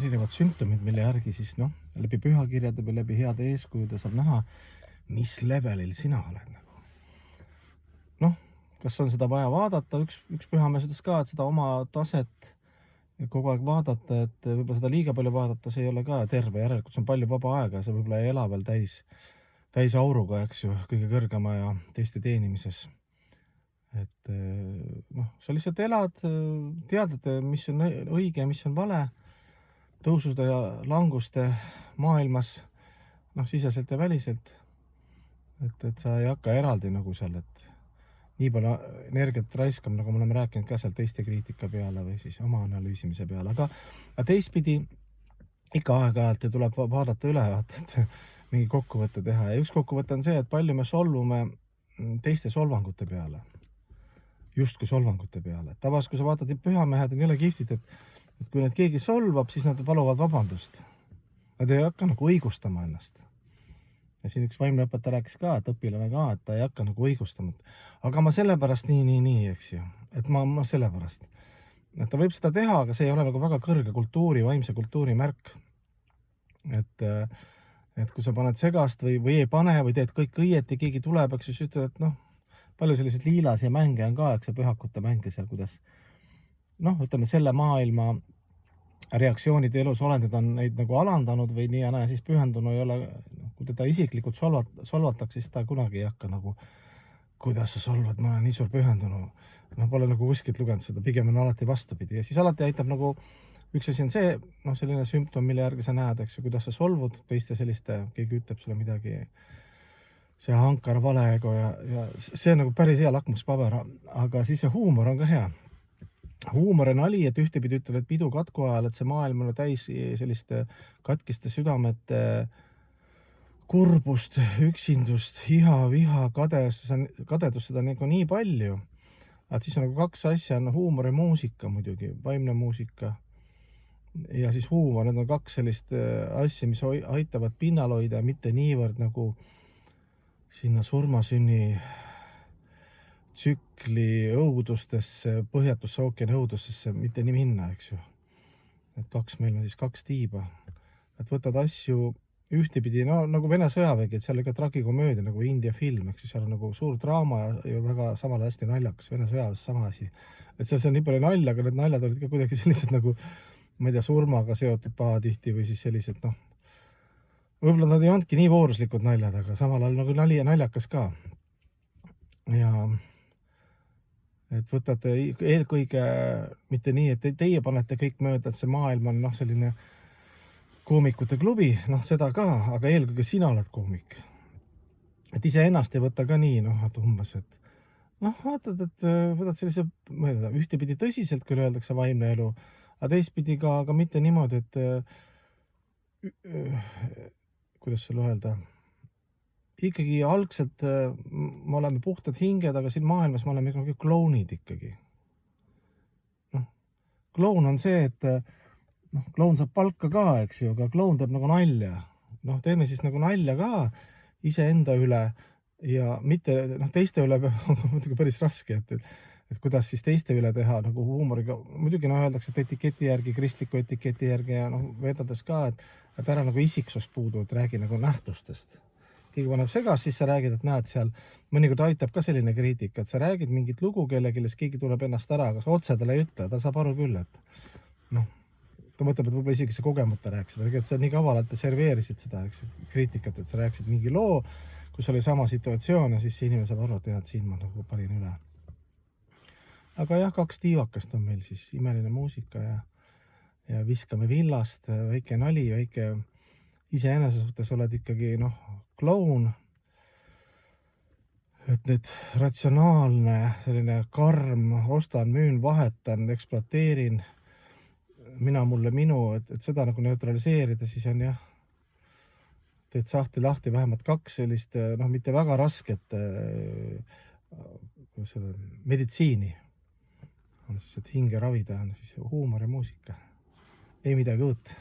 erinevad sümptomid, mille järgi siis läbi pühakirjade või läbi heade eeskujude saab näha, mis levelil sina oled nagu. Kas on seda vaja vaadata, üks pühamees ütles ka, et seda oma taset kogu aeg vaadata, et võib-olla seda liiga palju vaadata, see ei ole ka terve, järelikult see on palju vaba aega, see võib-olla ei ela veel täis auruga, eks ju, kõige kõrgema ja teiste teenimises. Et sa lihtsalt elad, tead, mis on õige, mis on vale, tõusude ja languste maailmas, siseselt ja väliselt. Et sa ei hakka eraldi nagu seal, et nii palju energiat raiskama, nagu me oleme rääkinud ka seal teiste kriitika peale või siis oma analüüsimise peale, aga teistpidi ikka aeg-ajalt tuleb vaadata üle, et mingi kokkuvõtte teha ja üks kokkuvõte on see, et palju me solvume teiste solvangute peale, justkui solvangute peale. Tavas, kui sa vaatad, et pühamehed on jälle kihvtid, et kui need keegi solvab, siis nad paluvad vabandust. Nad ei hakka nagu õigustama ennast. Ja siin üks vaimne õpetaja rääkis ka, et õpilane ka, et ta ei hakka nagu õigustama. Aga ma sellepärast nii, eks ju. Et ma sellepärast. Et ta võib seda teha, aga see ei ole nagu väga kõrge kultuuri, vaimse kultuuri märk. Et kui sa paned segast või ei pane või teed kõik õieti, keegi tuleb, eks siis ütled, et palju selliseid liilasi mänge on ka, eks see pühakute mänge seal, kuidas ütleme selle maailma reaktsioonid elus olendid on neid nagu alandanud või nii ja näe, siis pühendunu ei ole, kui teda isiklikult solvatakse, siis ta kunagi ei hakka nagu, kuidas sa solvad, ma olen nii suur pühendunu. Pole nagu kuskilt lugenud seda, pigem on alati vastupidi ja siis alati aitab nagu, üks asi on see, selline sümptom, mille järgi sa näed, eks ju, kuidas sa solvud teiste selliste, keegi ütleb sulle midagi, see hankar valeego ja see on nagu päris hea lakmuspaber, aga siis see huumor on ka hea. Huumor ja nali, et ühtepidi ütled, et pidu katku ajal, et see maailm on täis selliste katkiste südamete kurbust, üksindust, iha, viha, kadedust seda nagu nii palju. Et siis on nagu kaks asja, on huumor ja muusika muidugi, vaimne muusika ja siis huumor, need on kaks sellist asja, mis aitavad pinnal hoida, mitte niivõrd nagu sinna surmasünni tsükli õudustesse, põhjatusse ookeani õudustesse, mitte nii minna, eks ju. Et meil on siis kaks tiiba. Et võtad asju ühtepidi, nagu Vene sõjavägi, et seal ikka tragikomöödia, nagu India film, eks ju, seal on nagu suur draama ja väga samal hästi naljakas, Vene sõjaväes sama asi. Et seal on nii palju nalja, aga need naljad olid ka kuidagi sellised nagu, ma ei tea, surmaga seotud pahatihti või siis sellised, võib-olla nad ei olnudki nii vooruslikud naljad, aga samal ajal nagu nali ja naljakas ka. Ja et võtate eelkõige mitte nii, et teie panete kõik mööda, et see maailm on selline koomikute klubi, seda ka, aga eelkõige sina oled koomik. Et ise ennast ei võta ka nii, et umbes, et vaatad, et võtad sellise, ma ei tea, ühtepidi tõsiselt, kui öeldakse vaimne elu, aga teistpidi ka mitte niimoodi, et kuidas sulle öelda, ikkagi algselt me oleme puhtad hinged, aga siin maailmas me oleme ikkagi klounid ikkagi. Kloun on see, et kloun saab palka ka, eks ju, aga kloun teeb nagu nalja. Teeme siis nagu nalja ka iseenda üle ja mitte teiste üle on muidugi päris raske, et kuidas siis teiste üle teha nagu huumoriga. Muidugi öeldakse, et etiketi järgi, kristliku etiketi järgi ja vedades ka, et ära nagu isiksust puudu, et räägi nagu nähtustest. Keegi paneb segast, siis sa räägid, et näed seal, mõnikord aitab ka selline kriitika, et sa räägid mingit lugu kellelegi, keegi tuleb ennast ära, aga sa otse talle ei ütle, ta saab aru küll, et ta mõtleb, et võib-olla isegi see kogemata rääksid, aga sa nii kaval, et serveerisid seda kriitikat, et sa rääksid mingi loo, kus oli sama situatsioon ja siis see inimene saab aru, et siin ma nagu panin üle. Aga jah, kaks tiivakast on meil siis imeline muusika ja viskame villast, väike nali, väike iseenese suhtes oled ikkagi kloun, et need ratsionaalne, selline karm, ostan, müün, vahetan, ekspluateerin, mina mulle minu, et seda nagu neutraliseerida, siis on jah, teed sahti lahti vähemalt kaks sellist, mitte väga rasket meditsiini, on siis, et hinge ravida, on siis huumor ja muusika, ei midagi uut.